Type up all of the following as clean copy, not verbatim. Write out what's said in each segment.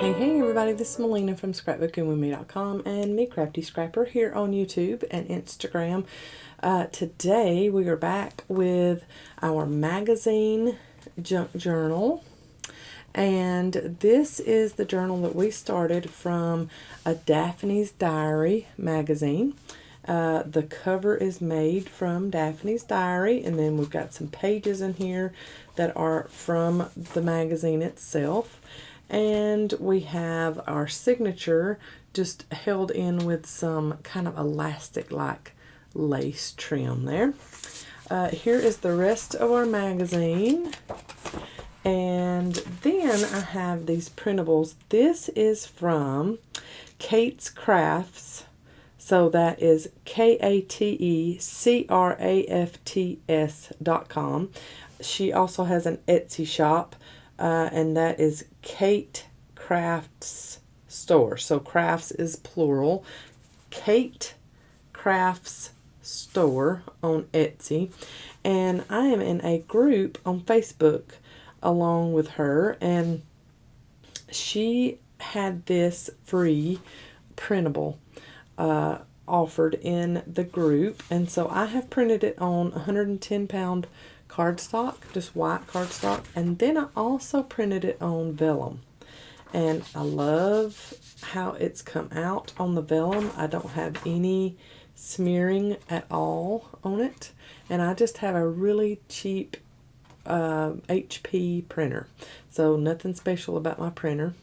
Hey everybody, this is Melina from ScrapbookingwithME.com and Me Crafty Scrapper here on YouTube and Instagram. Today we are back with our magazine junk journal, and this is the journal that we started from a Daphne's Diary magazine. The cover is made from Daphne's Diary, and then we've got some pages in here that are from the magazine itself. And we have our signature just held in with some kind of elastic-like lace trim there. Here is the rest of our magazine. And then I have these printables. This is from Kate's Crafts. So that is KATECRAFTS.com. She also has an Etsy shop. And that is Kate Crafts Store. So crafts is plural. Kate Crafts Store on Etsy. And I am in a group on Facebook along with her. And she had this free printable offered in the group. And so I have printed it on 110-pound cardstock, just white cardstock, and then I also printed it on vellum, and I love how it's come out on the vellum. I don't have any smearing at all on it, and I just have a really cheap HP printer, so nothing special about my printer.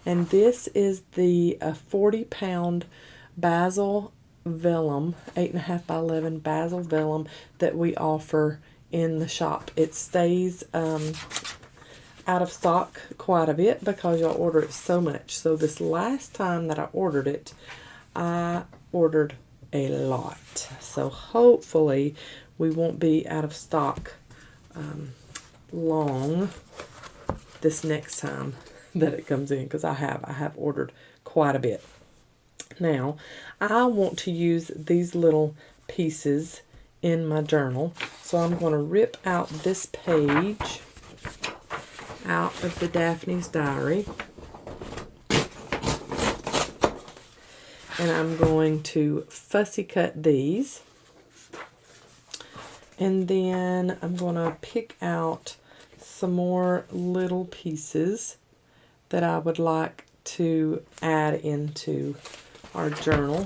And this is the 40-pound Basil vellum, 8.5 by 11 Basil vellum that we offer in the shop. It stays out of stock quite a bit because y'all order it so much. So this last time that I ordered it, I ordered a lot. So hopefully we won't be out of stock long this next time that it comes in, because I have ordered quite a bit. Now I want to use these little pieces in my journal, so I'm going to rip out this page out of the Daphne's Diary, and I'm going to fussy cut these, and then I'm going to pick out some more little pieces that I would like to add into our journal.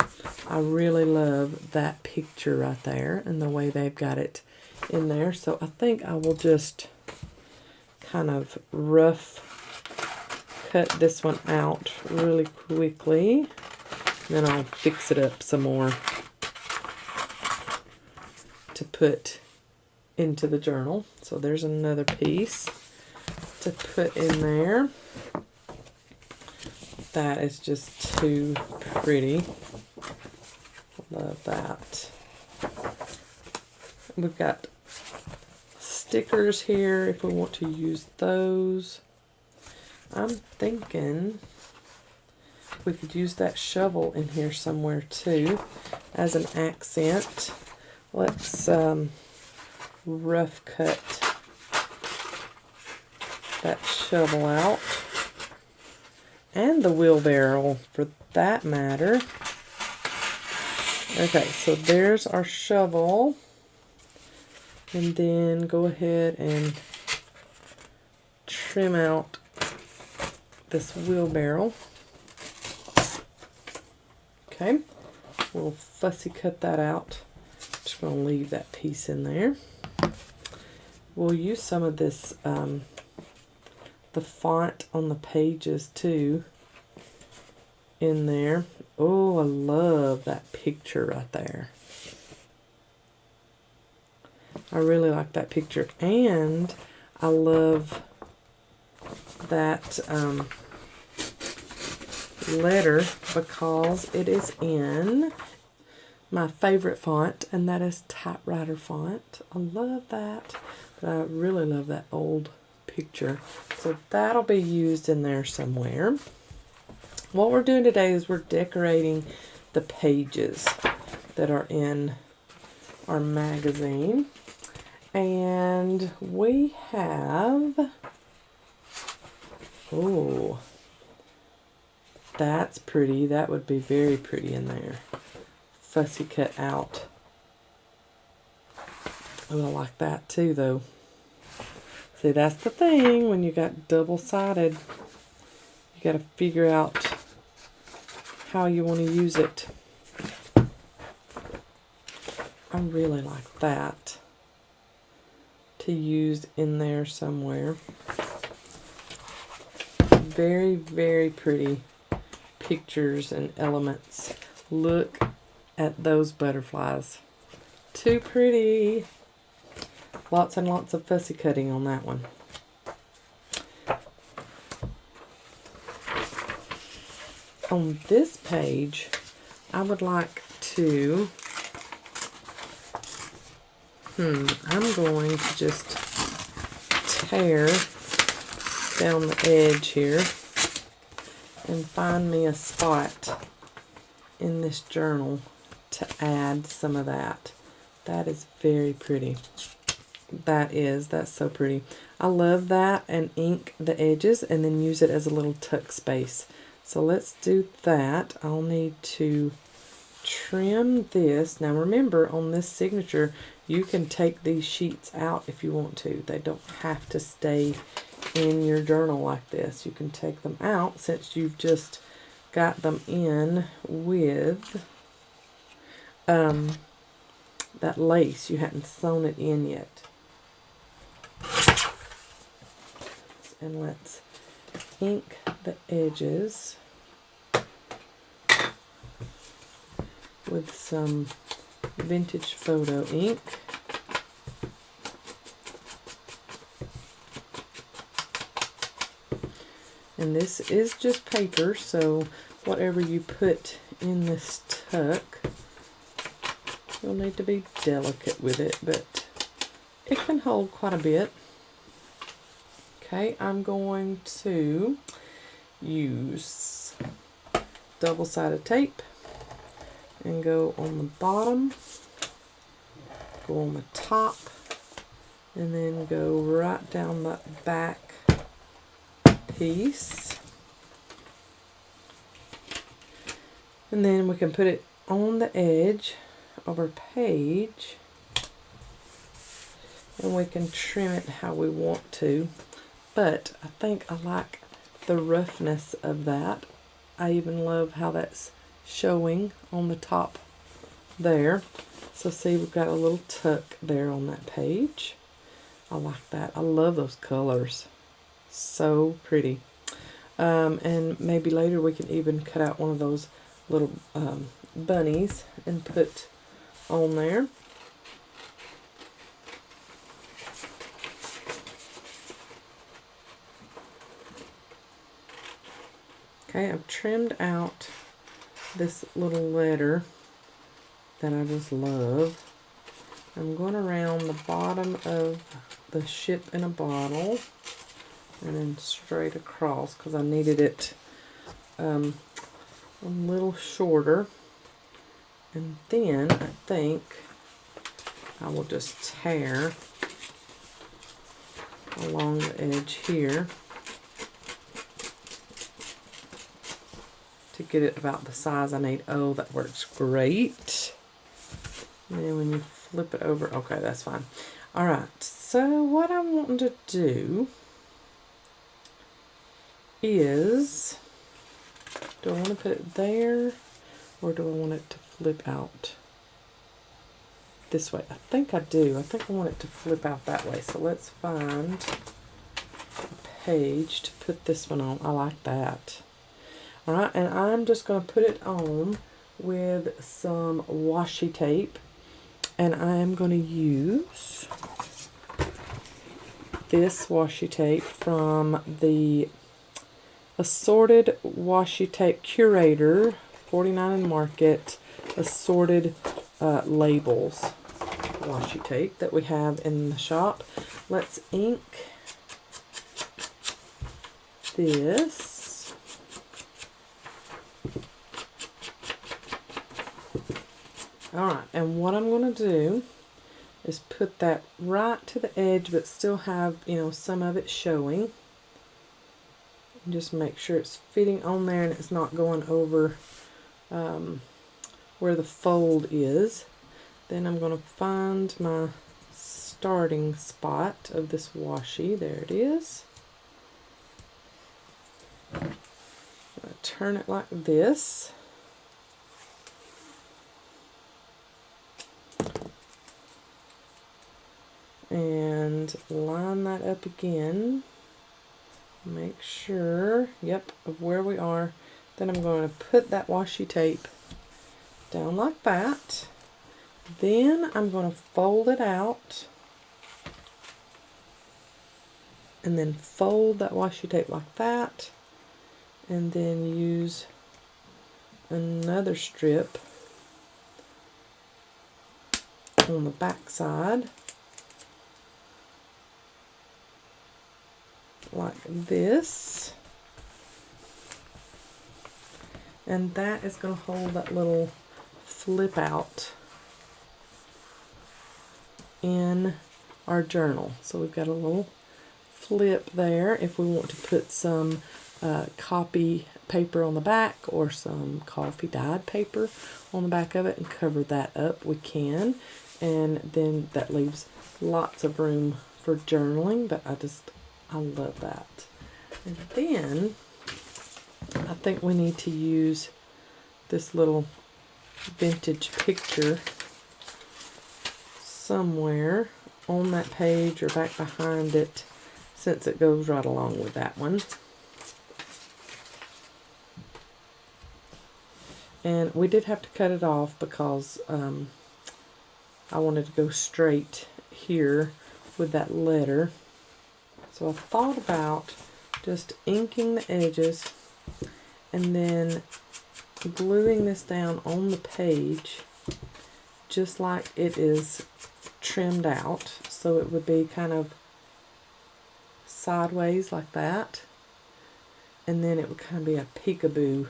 I really love that picture right there and the way they've got it in there. So I think I will just kind of rough cut this one out really quickly. Then I'll fix it up some more to put into the journal. So there's another piece to put in there. That is just too pretty. Love that. We've got stickers here if we want to use those. I'm thinking we could use that shovel in here somewhere too as an accent. Let's rough cut that shovel out. And the wheelbarrow, for that matter. Okay, so there's our shovel. And then go ahead and trim out this wheelbarrow. Okay, we'll fussy cut that out. Just going to leave that piece in there. We'll use some of this the font on the pages too in there. Oh, I love that picture right there. I really like that picture, and I love that letter because it is in my favorite font, and that is typewriter font. I love that, but I really love that old picture. So that'll be used in there somewhere. What we're doing today is we're decorating the pages that are in our magazine. And we have, oh, That's pretty. That would be very pretty in there. Fussy cut out. Oh, I like that too, though. See, that's the thing when you got double-sided. You got to figure out how you want to use it. I really like that to use in there somewhere. Very, very pretty pictures and elements. Look at those butterflies. Too pretty. Lots and lots of fussy cutting on that one. On this page, I would like to, I'm going to just tear down the edge here and find me a spot in this journal to add some of that. That is very pretty. That's so pretty. I love that, and ink the edges and then use it as a little tuck space. So let's do that. I'll need to trim this. Now remember, on this signature, you can take these sheets out if you want to. They don't have to stay in your journal like this. You can take them out since you've just got them in with that lace. You hadn't sewn it in yet. And let's ink the edges with some vintage photo ink. And this is just paper, so whatever you put in this tuck, you'll need to be delicate with it, but it can hold quite a bit. Okay, I'm going to use double-sided tape and go on the bottom, go on the top, and then go right down the back piece. And then we can put it on the edge of our page, and we can trim it how we want to. But I think I like the roughness of that. I even love how that's showing on the top there. So see, we've got a little tuck there on that page. I like that. I love those colors. So pretty. And maybe later we can even cut out one of those little bunnies and put on there. Okay, I've trimmed out this little letter that I just love. I'm going around the bottom of the ship in a bottle and then straight across because I needed it a little shorter. And then I think I will just tear along the edge here to get it about the size I need. Oh, that works great. And then when you flip it over, okay, that's fine. All right, so what I'm wanting to do is, do I want to put it there or do I want it to flip out this way? I think I do. I think I want it to flip out that way. So let's find a page to put this one on. I like that. All right, and I'm just going to put it on with some washi tape, and I'm going to use this washi tape from the Assorted Washi Tape Curator, 49 in Market, assorted labels washi tape that we have in the shop. Let's ink this. Alright, and what I'm going to do is put that right to the edge but still have, you know, some of it showing. Just make sure it's fitting on there and it's not going over where the fold is. Then I'm going to find my starting spot of this washi. There it is. Turn it like this. And line that up again. Make sure, yep, of where we are. Then I'm going to put that washi tape down like that. Then I'm going to fold it out. And then fold that washi tape like that. And then use another strip on the back side. Like this, and that is going to hold that little flip out in our journal. So we've got a little flip there if we want to put some copy paper on the back or some coffee dyed paper on the back of it and cover that up, we can. And then that leaves lots of room for journaling, but I love that. And then I think we need to use this little vintage picture somewhere on that page or back behind it, since it goes right along with that one. And we did have to cut it off because I wanted to go straight here with that letter. So I thought about just inking the edges and then gluing this down on the page just like it is trimmed out, so it would be kind of sideways like that, and then it would kind of be a peekaboo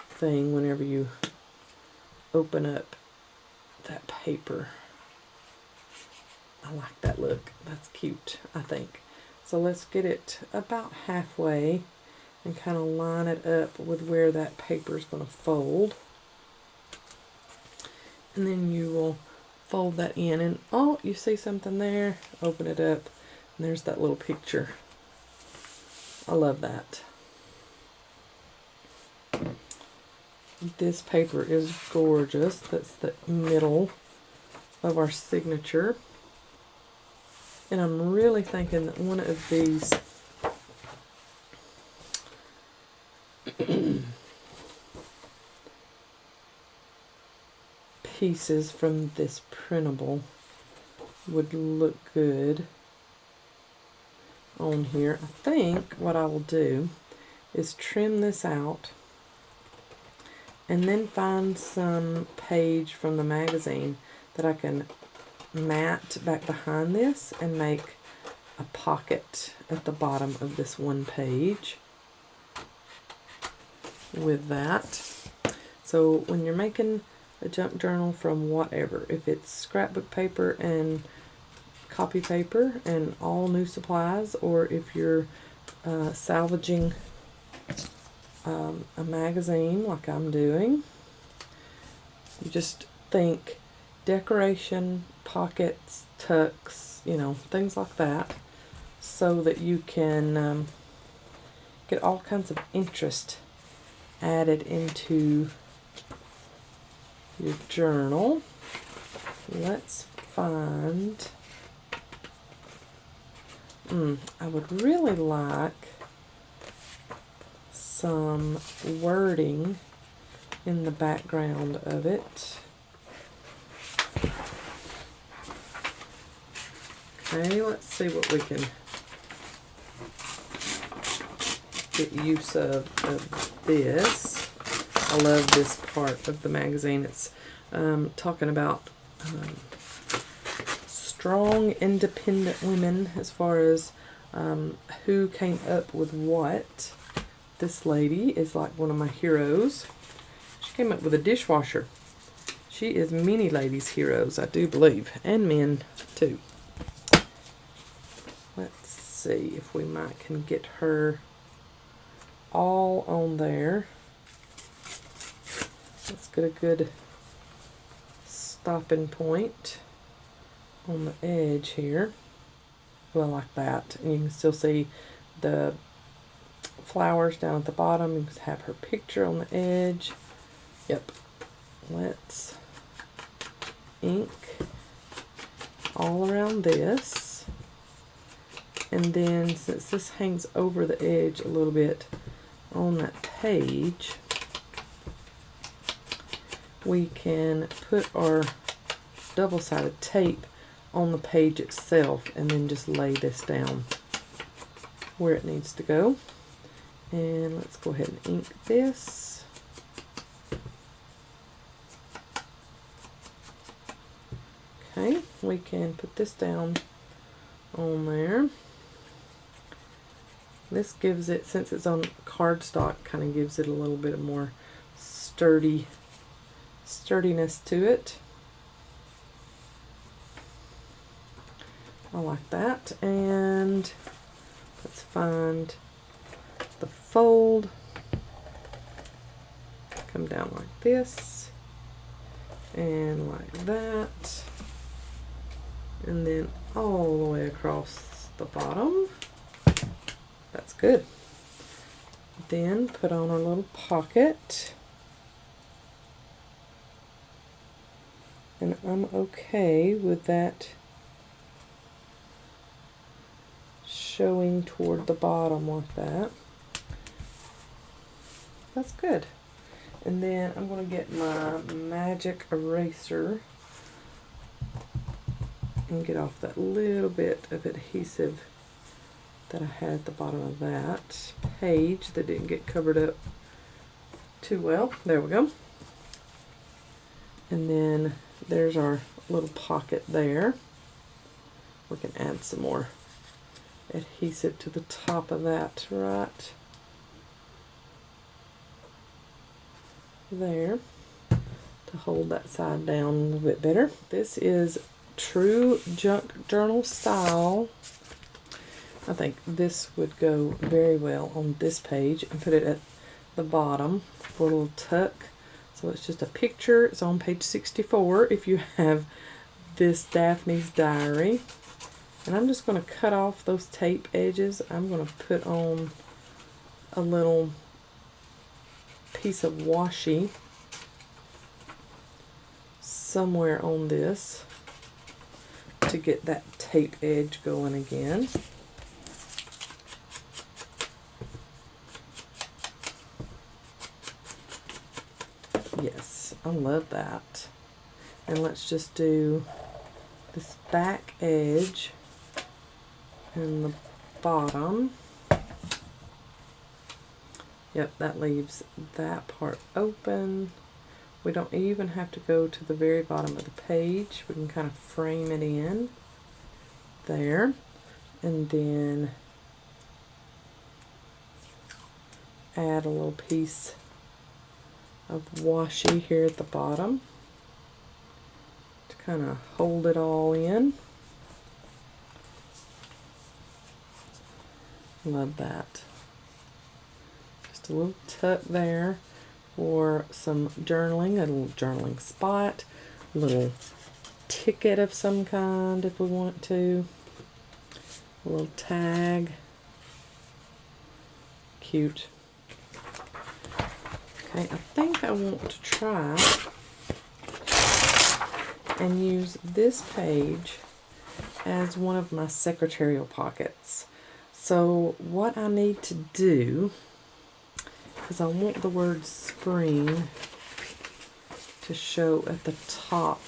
thing whenever you open up that paper. I like that look. That's cute, I think. So let's get it about halfway and kind of line it up with where that paper is going to fold. And then you will fold that in, and oh, you see something there? Open it up, and there's that little picture. I love that. This paper is gorgeous. That's the middle of our signature. And I'm really thinking that one of these pieces from this printable would look good on here. I think what I will do is trim this out and then find some page from the magazine that I can mat back behind this and make a pocket at the bottom of this one page with that. So when you're making a junk journal from whatever, if it's scrapbook paper and copy paper and all new supplies, or if you're salvaging a magazine like I'm doing, you just think decoration, pockets, tucks, you know, things like that, so that you can get all kinds of interest added into your journal. Let's find, I would really like some wording in the background of it. Okay, let's see what we can get use of this. I love this part of the magazine. It's talking about strong, independent women as far as who came up with what. This lady is like one of my heroes. She came up with a dishwasher. She is many ladies' heroes, I do believe, and men too. Let's see if we can get her all on there. Let's get a good stopping point on the edge here. Well, like that. And you can still see the flowers down at the bottom. You can have her picture on the edge. Yep. Let's ink all around this. And then since this hangs over the edge a little bit on that page, we can put our double-sided tape on the page itself and then just lay this down where it needs to go. And let's go ahead and ink this. Okay, we can put this down on there. This gives it, since it's on cardstock, kind of gives it a little bit more sturdiness to it. I like that. And let's find the fold. Come down like this and like that, and then all the way across the bottom. That's good. Then put on our little pocket, and I'm okay with that showing toward the bottom like that. That's good. And then I'm going to get my magic eraser and get off that little bit of adhesive that I had at the bottom of that page that didn't get covered up too well. There we go. And then there's our little pocket there. We can add some more adhesive to the top of that right there to hold that side down a little bit better. This is true junk journal style. I think this would go very well on this page, and put it at the bottom for a little tuck. So it's just a picture. It's on page 64 if you have this Daphne's Diary. And I'm just going to cut off those tape edges. I'm going to put on a little piece of washi somewhere on this to get that tape edge going again. Yes, I love that. And let's just do this back edge and the bottom. Yep, that leaves that part open. We don't even have to go to the very bottom of the page. We can kind of frame it in there. And then add a little piece of washi here at the bottom to kind of hold it all in. Love that. Just a little tuck there for some journaling, a little journaling spot, a little ticket of some kind if we want to, a little tag. Cute. Okay, I think I want to try and use this page as one of my secretarial pockets. So what I need to do is I want the word spring to show at the top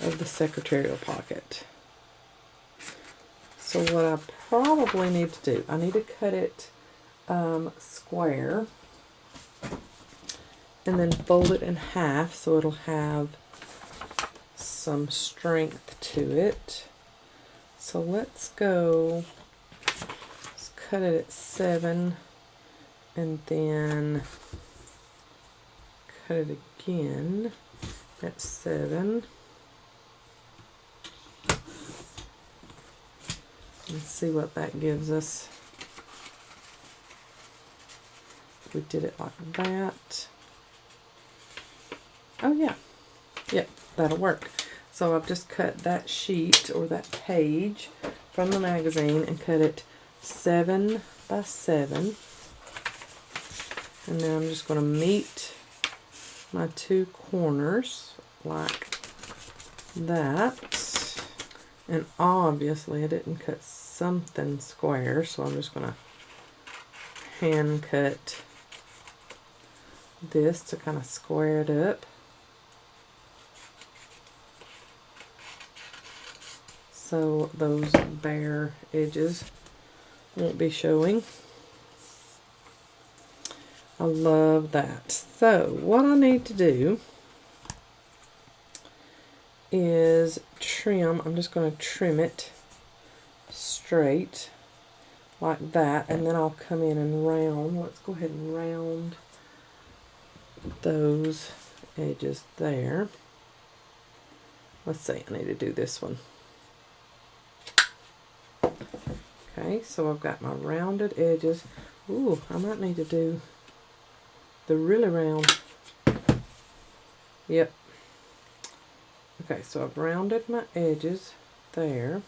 of the secretarial pocket. So what I probably need to do, I need to cut it square and then fold it in half so it'll have some strength to it. So let's go, let's cut it at 7 and then cut it again at 7. Let's see what that gives us. we did it like that. Oh yeah, yep, that'll work. So I've just cut that sheet or that page from the magazine and cut it 7 by 7. And then I'm just going to meet my 2 corners like that. And obviously I didn't cut something square, so I'm just going to hand cut this to kind of square it up. So those bare edges won't be showing. I love that. So what I need to do is trim. I'm just going to trim it straight like that, and then I'll come in and round. Let's go ahead and round those edges there. Let's see, I need to do this one. Okay, so I've got my rounded edges. Ooh, I might need to do the really round. Yep. Okay, so I've rounded my edges there.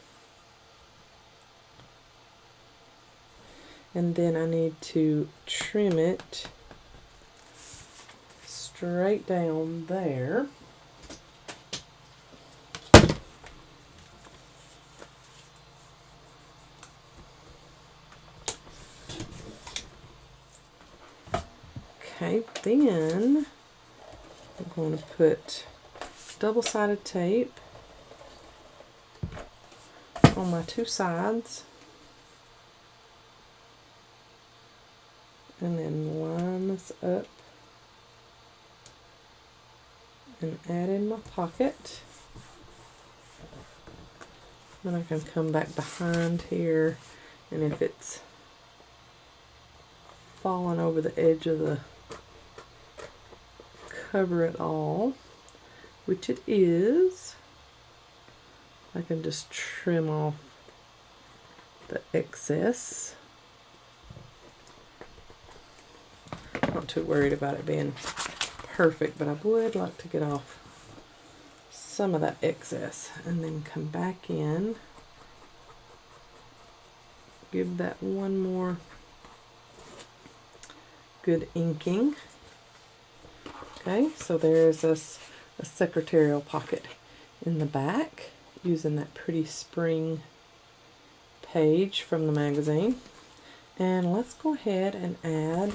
And then I need to trim it straight down there. Okay, then I'm going to put double-sided tape on my 2 sides, and then line this up and add in my pocket. Then I can come back behind here, and if it's falling over the edge of the cover it all, which it is, I can just trim off the excess. Not too worried about it being perfect, but I would like to get off some of that excess, and then come back in, give that one more good inking. Okay, so there's a secretarial pocket in the back using that pretty spring page from the magazine. And let's go ahead and add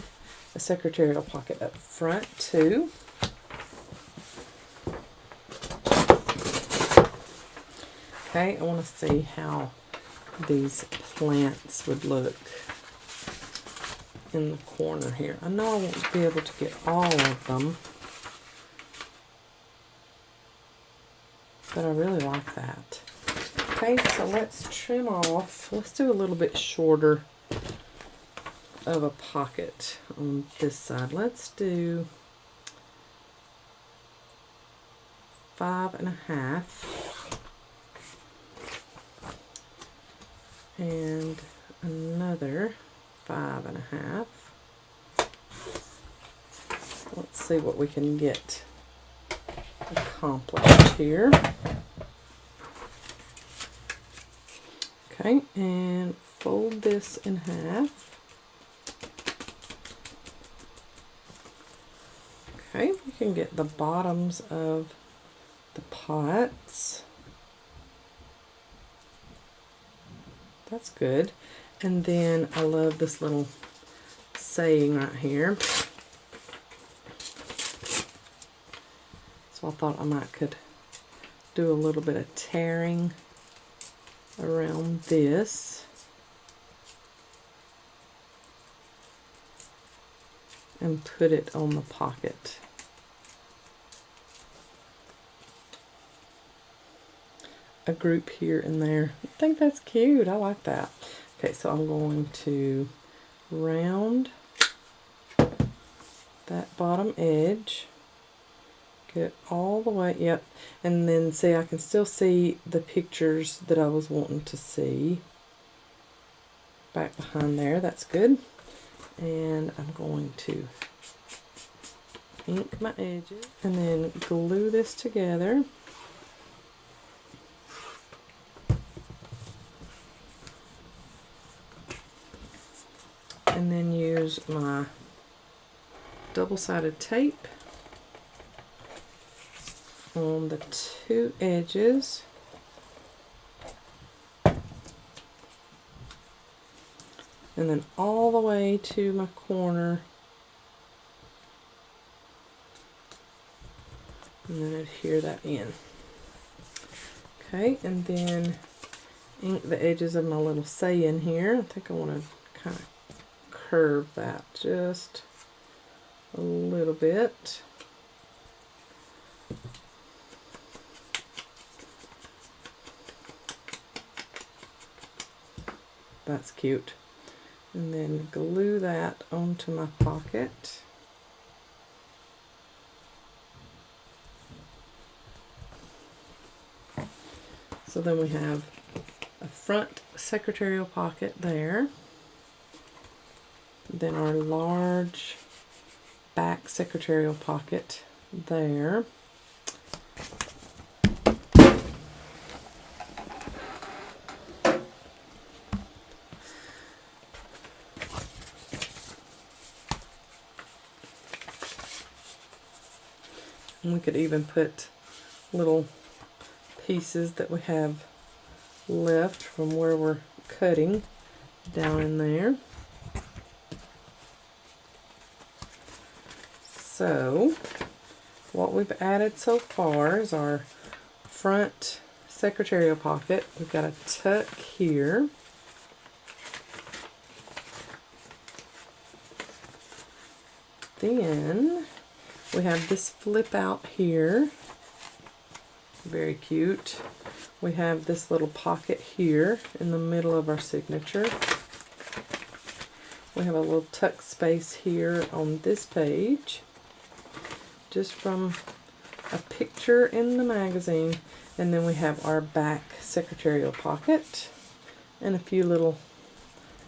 a secretarial pocket up front too. Okay, I want to see how these plants would look in the corner here. I know I won't be able to get all of them, but I really like that. Okay, so let's trim off. Let's do a little bit shorter of a pocket on this side. Let's do 5.5 and another 5.5. Let's see what we can get accomplished here. Okay, and fold this in half. Okay, we can get the bottoms of the pots. That's good. And then I love this little saying right here. So I thought I might could do a little bit of tearing around this. And put it on the pocket. A group here and there. I think that's cute. I like that. Okay, so I'm going to round that bottom edge. Get all the way, yep. And then see, I can still see the pictures that I was wanting to see back behind there. That's good. And I'm going to ink my edges and then glue this together. And then use my double-sided tape on the two edges. And then all the way to my corner. And then adhere that in. Okay, and then ink the edges of my little say-in here. I think I want to kind of curve that just a little bit. That's cute. And then glue that onto my pocket. So then we have a front secretarial pocket there. Then our large back secretarial pocket there. And we could even put little pieces that we have left from where we're cutting down in there. So what we've added so far is our front secretarial pocket. We've got a tuck here. Then we have this flip out here. Very cute. We have this little pocket here in the middle of our signature. We have a little tuck space here on this page, just from a picture in the magazine. And then we have our back secretarial pocket and a few little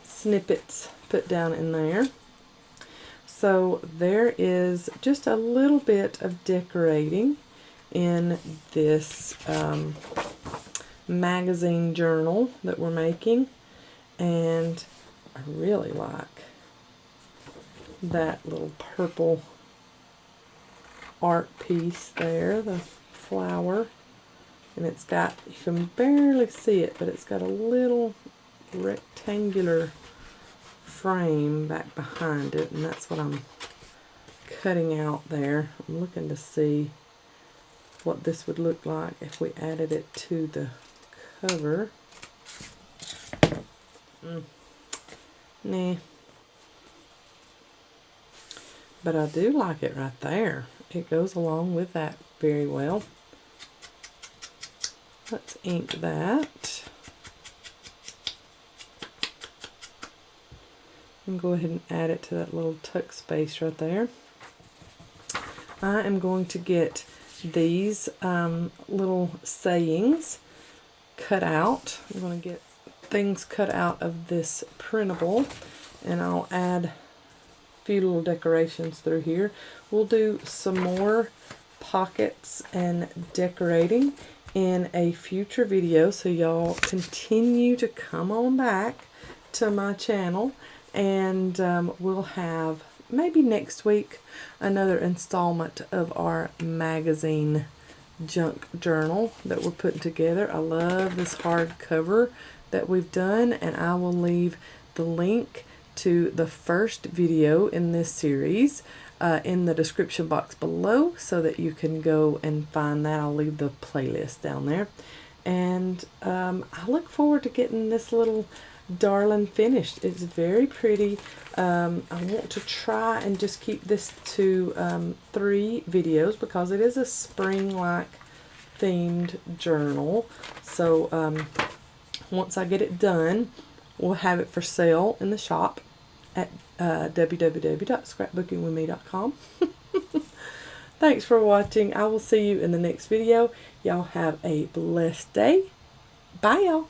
snippets put down in there. So there is just a little bit of decorating in this magazine journal that we're making, and I really like that little purple art piece there, the flower, and it's got, you can barely see it, but it's got a little rectangular frame back behind it, and that's what I'm cutting out there. I'm looking to see what this would look like if we added it to the cover. Nah. But I do like it right there. It goes along with that very well. Let's ink that. And go ahead and add it to that little tuck space right there. I am going to get these little sayings cut out. I'm going to get things cut out of this printable, and I'll add a few little decorations through here. We'll do some more pockets and decorating in a future video, so y'all continue to come on back to my channel, and we'll have maybe next week another installment of our magazine junk journal that we're putting together. I love this hardcover that we've done, and I will leave the link to the first video in this series in the description box below, so that you can go and find that. I'll leave the playlist down there, and I look forward to getting this little darling finished. It's very pretty. I want to try and just keep this to 3 videos, because it is a spring-like themed journal. So once I get it done, we'll have it for sale in the shop at www.scrapbookingwithME.com. Thanks for watching. I will see you in the next video. Y'all have a blessed day. Bye, y'all.